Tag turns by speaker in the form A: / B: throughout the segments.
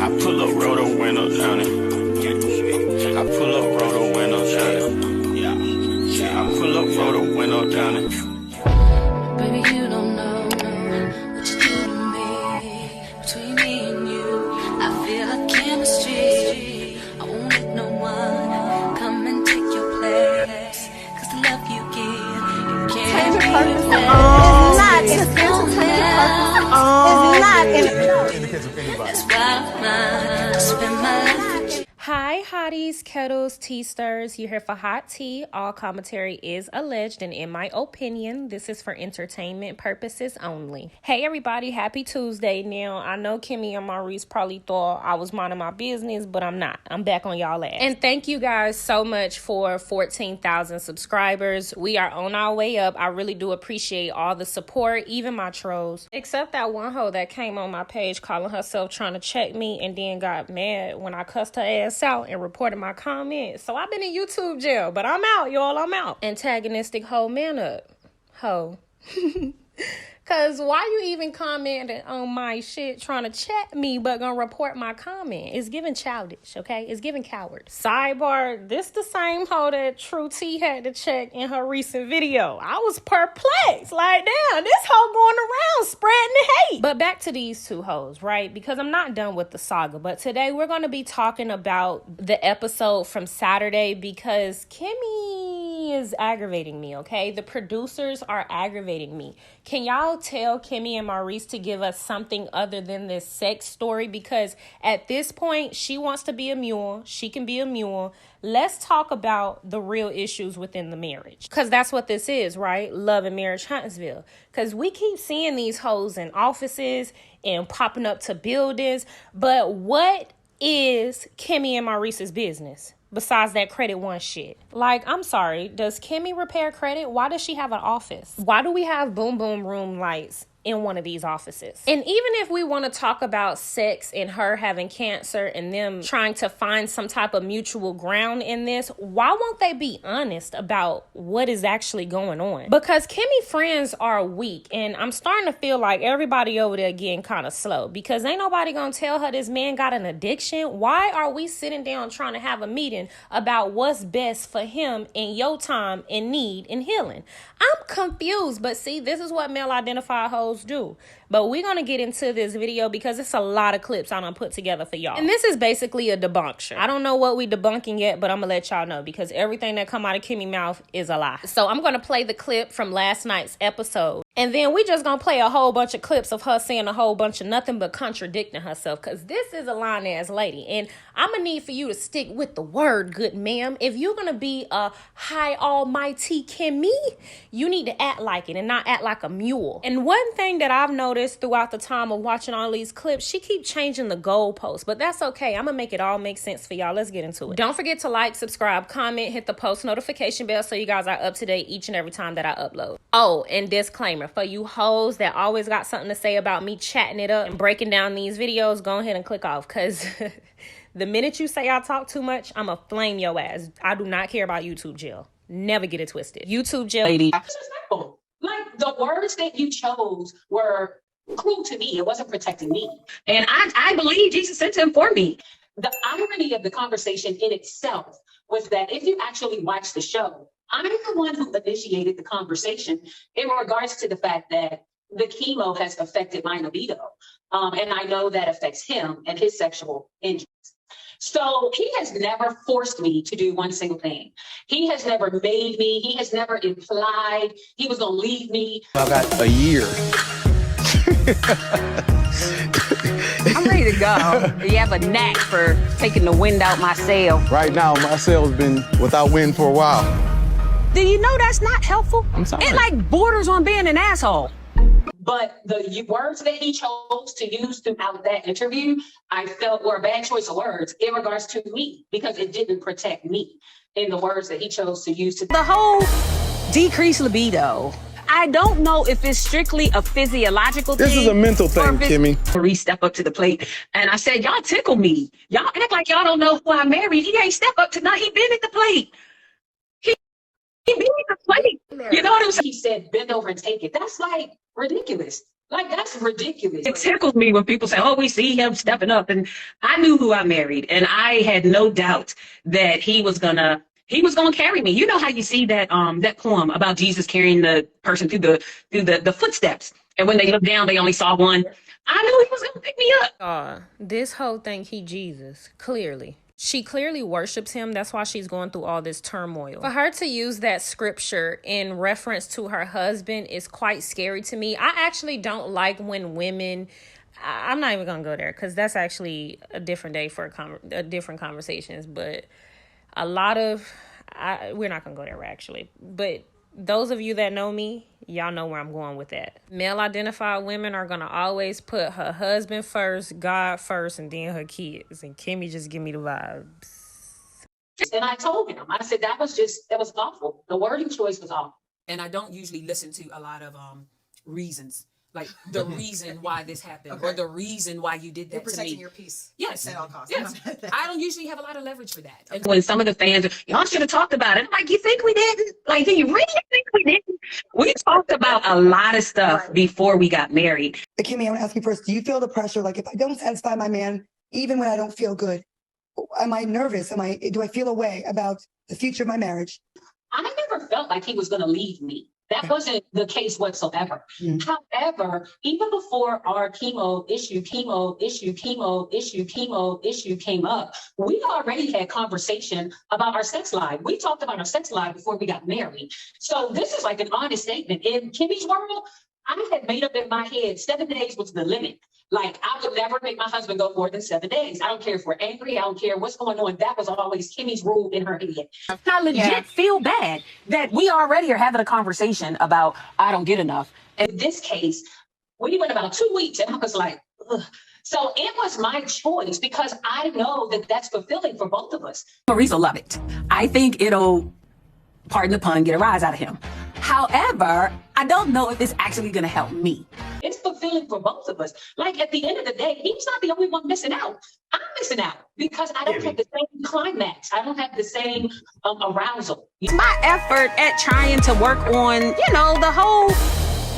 A: I pull up, roll the windows down it. I pull up, roll the windows down it. Yeah, I pull up, roll the window down it.
B: Baby, you don't know what you do to me. Between me and you, I feel like chemistry. I won't let no one come and take your place. Cause the love you give, you can't
C: Hi, hotties, kettles, tea stirs. You're here for hot tea. All commentary is alleged, and in my opinion, this is for entertainment purposes only. Hey, everybody, happy Tuesday. Now, I know Kimmi and Maurice probably thought I was minding my business, but I'm not. I'm back on y'all ass. And thank you guys so much for 14,000 subscribers. We are on our way up. I really do appreciate all the support, even my trolls. Except that one hoe that came on my page calling herself trying to check me and then got mad when I cussed her ass out and reported my comments. So I've been in YouTube jail, but I'm out, y'all. I'm out. Antagonistic hoe, man up. Hoe. Cause why you even commenting on my shit trying to chat me but gonna report my comment? It's giving childish, okay? It's giving coward. Sidebar, this the same hoe that True T had to check in her recent video. I was perplexed. Like, damn, this hoe going around spreading the hate. But back to these two hoes, right? Because I'm not done with the saga. But today we're gonna be talking about the episode from Saturday because Kimmi is aggravating me, okay? The producers are aggravating me. Can y'all tell Kimmi and Maurice to give us something other than this sex story? Because at this point, she wants to be a mule. She can be a mule. Let's talk about the real issues within the marriage. Because that's what this is, right? Love and Marriage Huntsville. Because we keep seeing these hoes in offices and popping up to buildings. But what is Kimmi and Maurice's business? Besides that credit one shit. Like, I'm sorry, does Kimmi repair credit? Why does she have an office? Why do we have boom boom room lights in one of these offices? And even if we want to talk about sex and her having cancer and them trying to find some type of mutual ground in this, why won't they be honest about what is actually going on? Because Kimmi friends are weak, and I'm starting to feel like everybody over there getting kind of slow because ain't nobody gonna tell her this man got an addiction. Why are we sitting down trying to have a meeting about what's best for him in your time in need and healing? I'm confused, but see, this is what male identified hoes do. But we're going to get into this video because it's a lot of clips I done put together for y'all. And this is basically a debunction. I don't know what we debunking yet, but I'm going to let y'all know because everything that come out of Kimmi's mouth is a lie. So I'm going to play the clip from last night's episode. And then we just going to play a whole bunch of clips of her saying a whole bunch of nothing but contradicting herself because this is a lying-ass lady. And I'm going to need for you to stick with the word, good ma'am. If you're going to be a high almighty Kimmi, you need to act like it and not act like a mule. And one thing that I've noticed throughout the time of watching all these clips, she keep changing the goalposts, but that's okay. I'm going to make it all make sense for y'all. Let's get into it. Don't forget to like, subscribe, comment, hit the post notification bell so you guys are up to date each and every time that I upload. Oh, and disclaimer, for you hoes that always got something to say about me chatting it up and breaking down these videos, go ahead and click off because the minute you say I talk too much, I'm going to flame your ass. I do not care about YouTube jail. Never get it twisted. YouTube jail.
D: Lady. Like, the words that you chose were cruel to me. It wasn't protecting me. And I believe Jesus sent him for me. The irony of the conversation in itself was that if you actually watch the show, I'm the one who initiated the conversation in regards to the fact that the chemo has affected my libido. And I know that affects him and his sexual injuries. So he has never forced me to do one single thing. He has never made me. He has never implied he was going to leave me.
E: I got a year.
F: I'm ready to go. You have a knack for taking the wind out my sail.
E: Right now, my sail's been without wind for a while.
F: Do you know that's not helpful?
E: I'm sorry.
F: It like borders on being an asshole.
D: But the words that he chose to use throughout that interview, I felt were a bad choice of words in regards to me because it didn't protect me in the words that he chose to use.
F: The whole decreased libido, I don't know if it's strictly a physiological thing.
E: This is a mental thing, Kimmi.
F: Maurice step up to the plate, and I said, y'all tickle me. Y'all act like y'all don't know who I married. He ain't step up to nothing. He been at the plate. He been at the plate. You know what I'm saying?
D: He said, bend over and take it. That's like ridiculous. Like, that's ridiculous.
F: It tickles me when people say, oh, we see him stepping up. And I knew who I married, and I had no doubt that he was gonna carry me. You know how you see that that poem about Jesus carrying the person through the footsteps, and when they looked down, they only saw one. I knew he was gonna pick me up.
C: This whole thing, he Jesus, clearly. She clearly worships him. That's why she's going through all this turmoil. For her to use that scripture in reference to her husband is quite scary to me. I actually don't like when women... I'm not even going to go there because that's actually a different day for a different conversations. But a lot of... we're not going to go there, actually. But those of you that know me, y'all know where I'm going with that. Male identified women are going to always put her husband first, God first, and then her kids. And Kimmi just give me the vibes.
D: And I told him, I said, that was awful. The wording choice was awful.
G: And I don't usually listen to a lot of reasons, like the reason why this happened or the reason why you did that. You're protecting your peace. Yes, at all costs. Yes. I don't usually have a lot of leverage for that.
F: And when some of the fans, y'all should have talked about it. I'm like, you think we didn't? Like, do you really think we didn't? We talked about a lot of stuff before we got married.
H: Kimmi, I want to ask you first, do you feel the pressure? Like, if I don't satisfy my man, even when I don't feel good, am I nervous? Do I feel a way about the future of my marriage?
D: I never felt like he was going to leave me. That wasn't the case whatsoever. However, even before our chemo issue came up, we already had conversation about our sex life. We talked about our sex life before we got married. So this is like an honest statement. In Kimmi's world, I had made up in my head 7 days was the limit. Like, I would never make my husband go more than 7 days. I don't care if we're angry. I don't care what's going on. That was always Kimmi's rule in her head.
F: I legit feel bad that we already are having a conversation about I don't get enough.
D: In this case, we went about 2 weeks, and I was like, ugh. So it was my choice because I know that that's fulfilling for both of us.
F: Maurice will love it. I think it'll, pardon the pun, get a rise out of him. However, I don't know if it's actually going to help me.
D: It's fulfilling for both of us. Like, at the end of the day, he's not the only one missing out. I'm missing out because I don't have the same climax. I don't have the same arousal.
F: My effort at trying to work on, the whole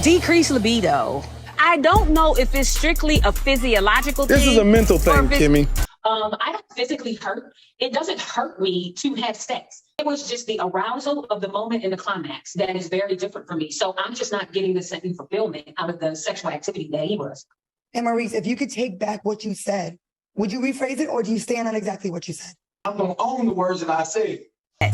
F: decreased libido. I don't know if it's strictly a physiological thing.
E: This is a mental thing, Kimmi.
D: I don't physically hurt. It doesn't hurt me to have sex. It was just the arousal of the moment in the climax that is very different for me. So I'm just not getting the same fulfillment out of the sexual activity that he was.
H: And Maurice, if you could take back what you said, would you rephrase it or do you stand on exactly what you said?
I: I'm going to own the words that I said.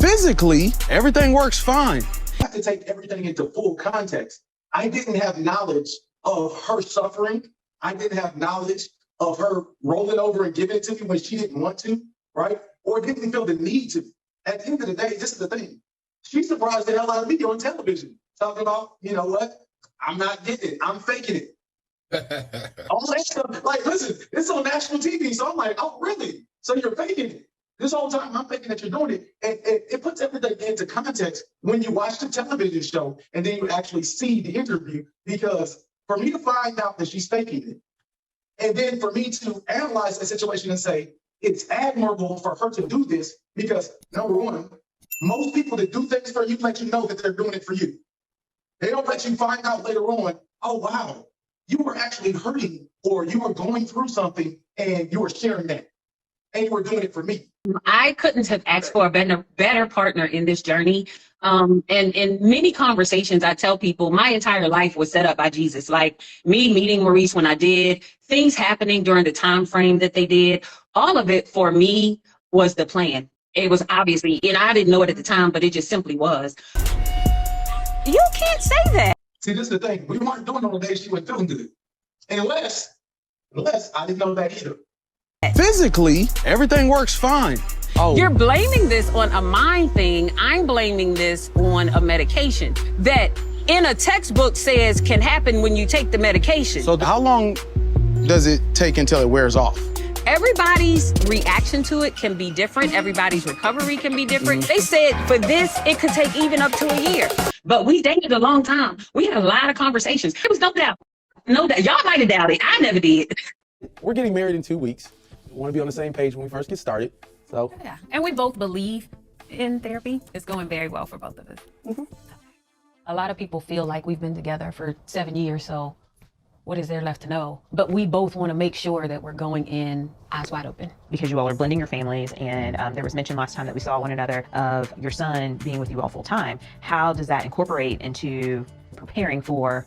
E: Physically, everything works fine.
I: I have to take everything into full context. I didn't have knowledge of her suffering. I didn't have knowledge of her rolling over and giving it to me when she didn't want to, right? Or didn't feel the need to. At the end of the day, this is the thing. She surprised the hell out of me on television, talking about, you know what? I'm not getting it. I'm faking it. All that stuff. Like, listen, it's on national TV. So I'm like, oh, really? So you're faking it. This whole time I'm thinking that you're doing it. And it puts everything into context when you watch the television show and then you actually see the interview. Because for me to find out that she's faking it, and then for me to analyze the situation and say, it's admirable for her to do this because, number one, most people that do things for you let you know that they're doing it for you. They don't let you find out later on, oh, wow, you were actually hurting or you were going through something and you were sharing that and you were doing it for me.
F: I couldn't have asked for a better partner in this journey. And in many conversations, I tell people my entire life was set up by Jesus. Like me meeting Maurice when I did, things happening during the time frame that they did, all of it for me was the plan. It was obviously, and I didn't know it at the time, but it just simply was. You can't say that.
I: See, this is the thing. We weren't doing it on the day she was feeling good. Unless I didn't know that either.
E: Physically, everything works fine. Oh.
F: You're blaming this on a mind thing. I'm blaming this on a medication that in a textbook says can happen when you take the medication.
E: So how long does it take until it wears off?
F: Everybody's reaction to it can be different. Everybody's recovery can be different. They said for this, it could take even up to a year. But we dated a long time. We had a lot of conversations. There was no doubt. No doubt. Y'all might have doubted. I never did.
J: We're getting married in 2 weeks. We want to be on the same page when we first get started. So
K: yeah, and we both believe in therapy. It's going very well for both of us.
L: A lot of people feel like we've been together for 7 years, so what is there left to know? But we both want to make sure that we're going in eyes wide open. Because you all are blending your families, and there was mention last time that we saw one another of your son being with you all full time. How does that incorporate into preparing for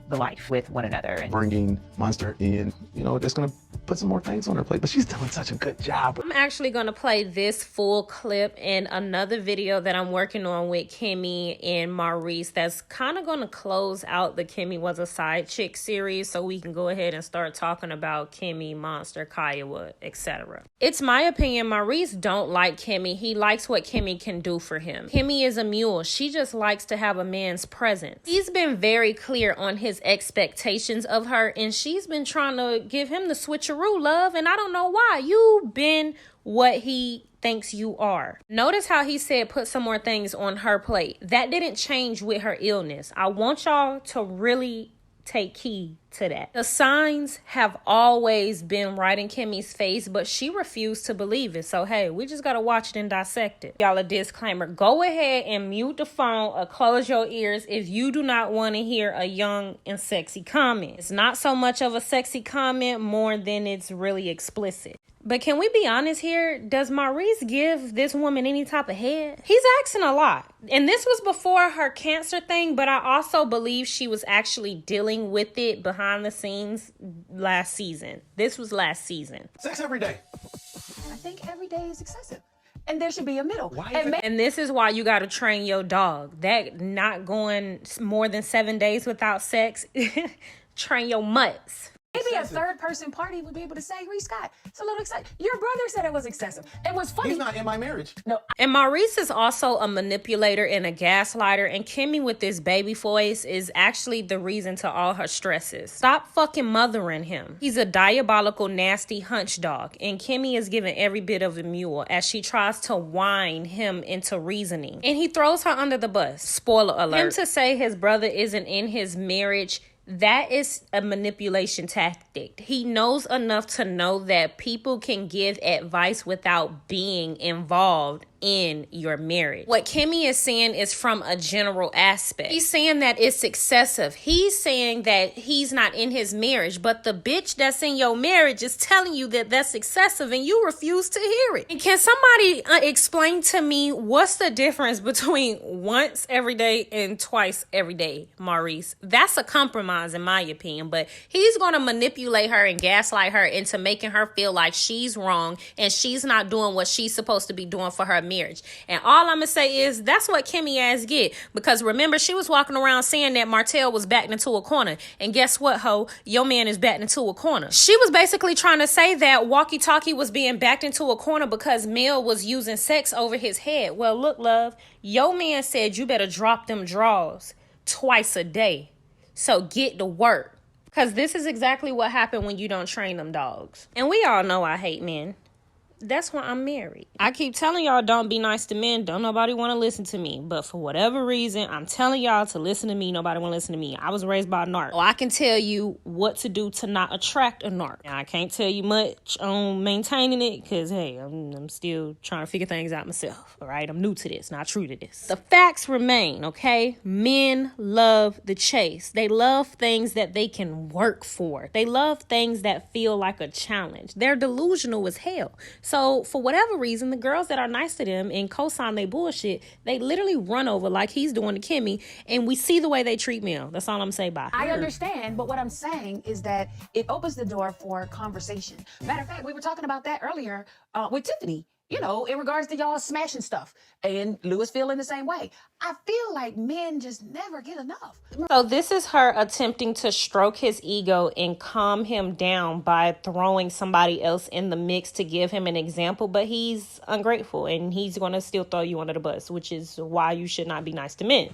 L: the life with one another? And
J: bringing Monster in, you know, that's gonna put some more things on her plate, but she's doing such a good job.
C: I'm actually gonna play this full clip in another video that I'm working on with Kimmi and Maurice that's kind of gonna close out the Kimmi Was a Side Chick series, so we can go ahead and start talking about Kimmi, Monster, Kiowa, etc. It's my opinion Maurice don't like Kimmi. He likes what Kimmi can do for him. Kimmi is a mule. She just likes to have a man's presence. He's been very clear on his expectations of her, and she's been trying to give him the switcheroo, love, and I don't know why. You've been what he thinks you are. Notice how he said put some more things on her plate. That didn't change with her illness. I want y'all to really take heed to that. The signs have always been right in Kimmi's face, but she refused to believe it. So hey, we just gotta watch it and dissect it. Y'all, a disclaimer: go ahead and mute the phone or close your ears if you do not want to hear a young and sexy comment. It's not so much of a sexy comment more than it's really explicit. But can we be honest here? Does Maurice give this woman any type of head? He's asking a lot. And this was before her cancer thing, but I also believe she was actually dealing with it behind the scenes last season. This was last season.
J: Sex every day.
L: I think every day is excessive. And there should be a middle.
C: And this is why you got to train your dog. That not going more than 7 days without sex. Train your mutts.
L: Maybe a third person party would be able to say, Reese Scott, it's a little exciting. Your brother said it was excessive. It was funny.
J: He's not in my marriage.
L: No.
C: And Maurice is also a manipulator and a gaslighter. And Kimmi with this baby voice is actually the reason to all her stresses. Stop fucking mothering him. He's a diabolical, nasty hunch dog. And Kimmi is given every bit of a mule as she tries to whine him into reasoning. And he throws her under the bus. Spoiler alert. Him to say his brother isn't in his marriage, that is a manipulation tactic. He knows enough to know that people can give advice without being involved in your marriage. What Kimmi is saying is from a general aspect. He's saying that it's excessive. He's saying that he's not in his marriage, but the bitch that's in your marriage is telling you that that's excessive and you refuse to hear it. And can somebody explain to me what's the difference between once every day and twice every day, Maurice? That's a compromise in my opinion, but he's going to manipulate her and gaslight her into making her feel like she's wrong and she's not doing what she's supposed to be doing for her marriage. And all I'm gonna say is that's what Kimmi ass get, because remember she was walking around saying that Martell was backed into a corner, and guess what, ho, your man is backed into a corner. She was basically trying to say that Walkie Talkie was being backed into a corner because Mel was using sex over his head. Well, look, love, your man said you better drop them draws twice a day, so get to work, because this is exactly what happened when you don't train them dogs. And we all know I hate men. That's why I'm married. I keep telling y'all don't be nice to men. Don't nobody want to listen to me. But for whatever reason, I'm telling y'all to listen to me. Nobody want to listen to me. I was raised by a narc. So I can tell you what to do to not attract a narc. Now, I can't tell you much on maintaining it because, hey, I'm still trying to figure things out myself. All right? I'm new to this, not true to this. The facts remain, okay? Men love the chase. They love things that they can work for. They love things that feel like a challenge. They're delusional as hell. So for whatever reason, the girls that are nice to them and co-sign they bullshit, they literally run over like he's doing to Kimmi, and we see the way they treat Mel. That's all I'm saying. Bye.
L: I understand, but what I'm saying is that it opens the door for conversation. Matter of fact, we were talking about that earlier with Tiffany. You know, in regards to y'all smashing stuff, and Lewis feeling the same way. I feel like men just never get enough.
C: So this is her attempting to stroke his ego and calm him down by throwing somebody else in the mix to give him an example, but he's ungrateful and he's going to still throw you under the bus, which is why you should not be nice to men.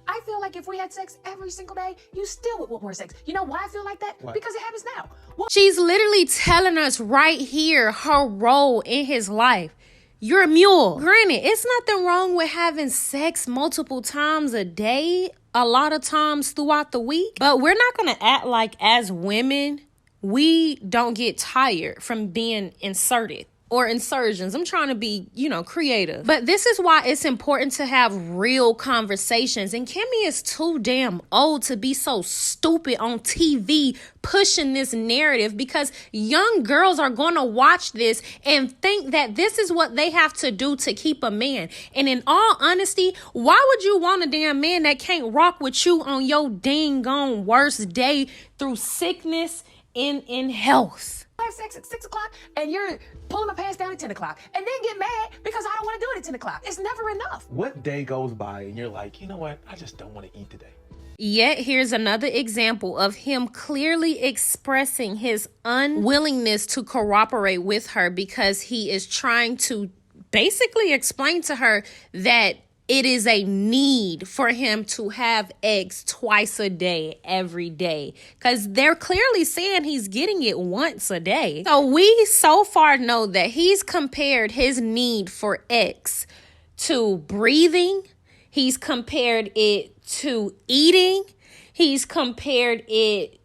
L: I feel like if we had sex every single day, you still would want more sex. You know why I feel like that?
J: What?
L: Because it happens now.
C: She's literally telling us right here her role in his life. You're a mule. Granted, it's nothing wrong with having sex multiple times a day, a lot of times throughout the week, but we're not going to act like as women, we don't get tired from being inserted or insurgents. I'm trying to be, creative. But this is why it's important to have real conversations. And Kimmi is too damn old to be so stupid on TV pushing this narrative, because young girls are going to watch this and think that this is what they have to do to keep a man. And in all honesty, why would you want a damn man that can't rock with you on your dang gone worst day through sickness and in health?
G: Have sex at 6 o'clock and you're pulling my pants down at 10 o'clock and then get mad because I don't want to do it at 10 o'clock. It's never enough.
J: What day goes by and you're like, you know what? I just don't want to eat today.
C: Yet here's another example of him clearly expressing his unwillingness to cooperate with her, because he is trying to basically explain to her that it is a need for him to have eggs twice a day, every day, because they're clearly saying he's getting it once a day. So we so far know that he's compared his need for eggs to breathing. He's compared it to eating. He's compared it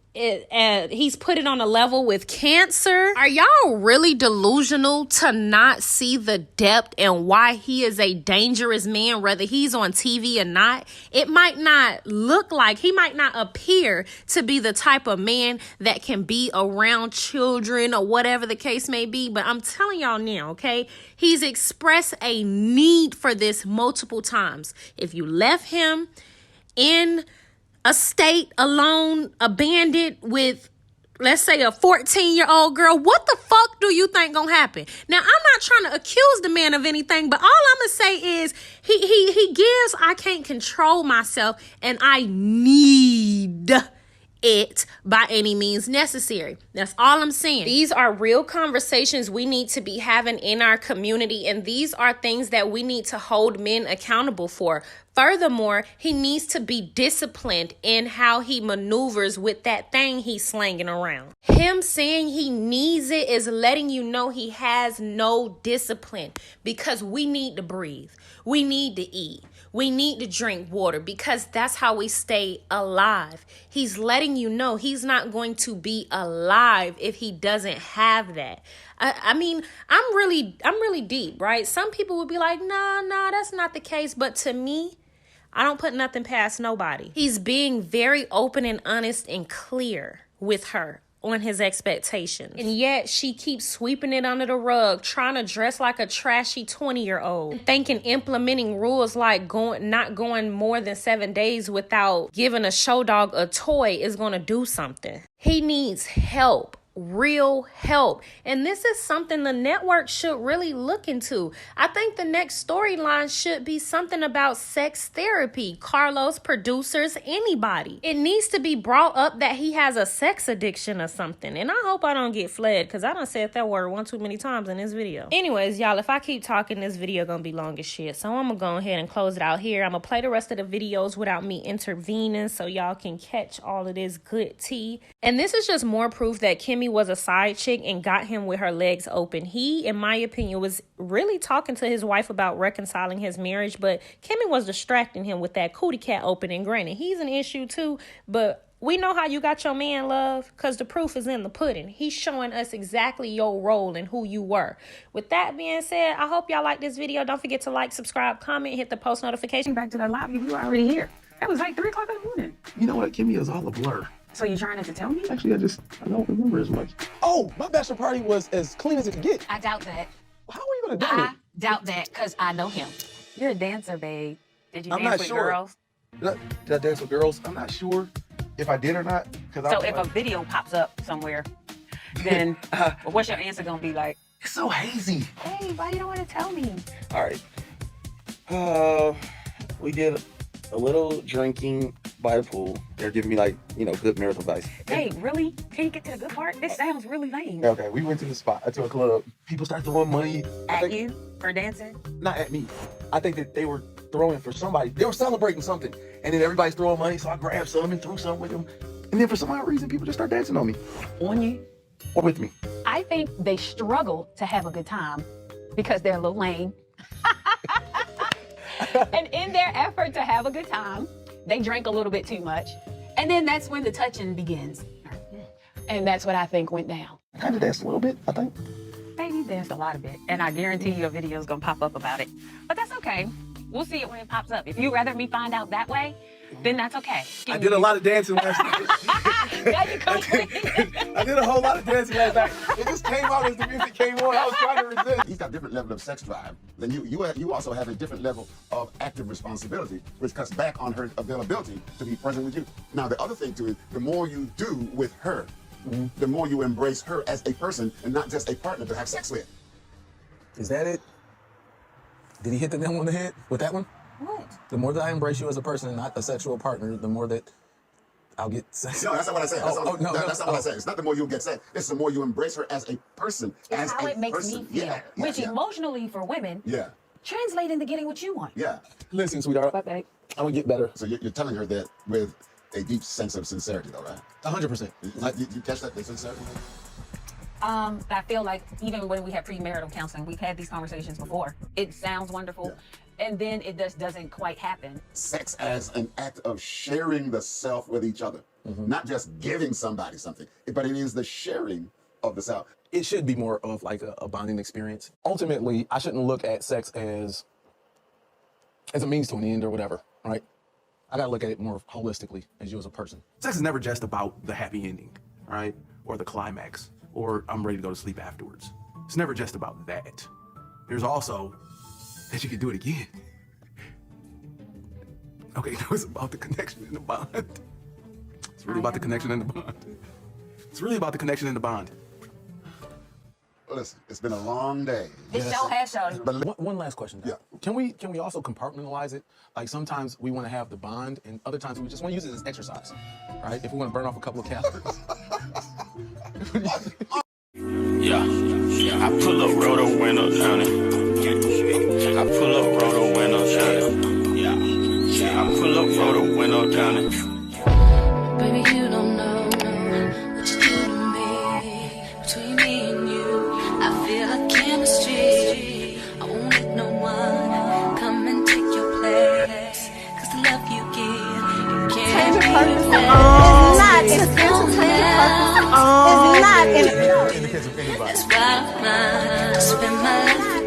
C: he's put it on a level with cancer. Are y'all really delusional to not see the depth and why he is a dangerous man, whether he's on TV or not? It might not look like, he might not appear to be the type of man that can be around children or whatever the case may be, but I'm telling y'all now, okay? He's expressed a need for this multiple times. If you left him in a state alone, abandoned with, let's say, a 14-year-old girl, what the fuck do you think gonna happen? Now, I'm not trying to accuse the man of anything, but all I'm gonna say is he gives, I can't control myself and I need it by any means necessary. That's all I'm saying. These are real conversations we need to be having in our community, and these are things that we need to hold men accountable for. Furthermore, he needs to be disciplined in how he maneuvers with that thing he's slanging around. Him saying he needs it is letting you know he has no discipline, because we need to breathe. We need to eat. We need to drink water, because that's how we stay alive. He's letting you know he's not going to be alive if he doesn't have that. I mean, I'm really deep, right? Some people would be like, no, that's not the case. But to me, I don't put nothing past nobody. He's being very open and honest and clear with her on his expectations. And yet she keeps sweeping it under the rug, trying to dress like a trashy 20-year-old, thinking implementing rules like not going more than 7 days without giving a show dog a toy is going to do something. He needs help. Real help. And this is something the network should really look into. I think the next storyline should be something about sex therapy. Carlos, producers, anybody. It needs to be brought up that he has a sex addiction or something. And I hope I don't get fled, because I done said that word one too many times in this video. Anyways, y'all, if I keep talking, this video gonna be long as shit. So I'm gonna go ahead and close it out here. I'm gonna play the rest of the videos without me intervening so y'all can catch all of this good tea. And this is just more proof that Kimmi was a side chick and got him with her legs open. He, in my opinion, was really talking to his wife about reconciling his marriage, but Kimmi was distracting him with that cootie cat opening. Granted, he's an issue too, but we know how you got your man, love, because the proof is in the pudding. He's showing us exactly your role and who you were. With that being said, I hope y'all like this video. Don't forget to like, subscribe, comment, hit the post notification.
G: Back to the live, you were already here. That was like 3 o'clock in the morning.
J: You know what? Kimmi is all a blur.
G: So you trying not to tell me?
J: Actually, I don't remember as much. Oh, my bachelor party was as clean as it could get.
G: I doubt that.
J: How are you going to doubt it?
G: I doubt that, because I know him. You're a dancer, babe. Did you
J: I'm
G: dance
J: not
G: with
J: sure.
G: girls?
J: Did I dance with girls? I'm not sure if I did or not.
G: So if a video pops up somewhere, then what's your answer going to be like?
J: It's so hazy.
G: Hey, why you don't want to tell me?
J: All right. We did a little drinking by the pool. They're giving me good marital advice.
G: Hey, really? Can you get to the good part? This sounds really lame.
J: Okay, we went to the spot, to a club. People started throwing money.
G: At you for dancing?
J: Not at me. I think that they were throwing for somebody. They were celebrating something. And then everybody's throwing money, so I grabbed some and threw some with them. And then for some odd reason, people just start dancing on me.
G: On you?
J: Or with me.
G: I think they struggle to have a good time because they're a little lame. And in their effort to have a good time, they drank a little bit too much. And then that's when the touching begins. And that's what I think went down.
J: I kind of danced a little bit, I think.
L: you danced a lot of it, and I guarantee your video is gonna pop up about it. But that's okay. We'll see it when it pops up. If you'd rather me find out that way, then that's okay.
J: I did a lot of dancing last night.
L: Now you complete.
J: I did a whole lot of dancing last night. It just came out as the music came on. I was trying to resist.
M: He's got a different level of sex drive than you. You also have a different level of active responsibility, which cuts back on her availability to be present with you. Now, the other thing too is the more you do with her, the more you embrace her as a person and not just a partner to have sex with.
J: Is that it? Did he hit the nail on the head with that one?
G: What?
J: The more that I embrace you as a person and not a sexual partner, the more that I'll get sex.
M: No, that's not what I said. That's not what I said. It's not the more you'll get sex. It's the more you embrace her as a person.
L: It's how it makes me feel. Which emotionally for women, translate into getting what you want.
M: Yeah.
J: Listen, sweetheart, I'm gonna get better.
M: So you're telling her that with a deep sense of sincerity, though, right?
J: 100%.
M: You catch that, the sincerity?
L: I feel like even when we have premarital counseling, we've had these conversations before. It sounds wonderful, and then it just doesn't quite happen.
M: Sex as an act of sharing the self with each other, not just giving somebody something, but it is the sharing of the self.
J: It should be more of like a bonding experience. Ultimately, I shouldn't look at sex as a means to an end or whatever, right? I gotta look at it more holistically as you as a person. Sex is never just about the happy ending, right? Or the climax, or I'm ready to go to sleep afterwards. It's never just about that. There's also that you can do it again. Okay, no, it's about the connection and the bond. It's really about the connection and the bond. It's really about the connection and the bond.
M: Listen, it's been a long day.
L: It sure has, shawty.
J: But one last question. Yeah. Can we also compartmentalize it? Like sometimes we want to have the bond, and other times we just want to use it as exercise, right? If we want to burn off a couple of calories.
A: Yeah, I pull up, roll the window down it. I pull up, roll the window down it. Yeah, I pull up, roll the window down it.
B: Baby, you don't know what you do to me. Between me and you, I feel like chemistry. I won't let no one come and take your place. Cause the love you give, you can't
H: It's not in
B: That's why I spend my life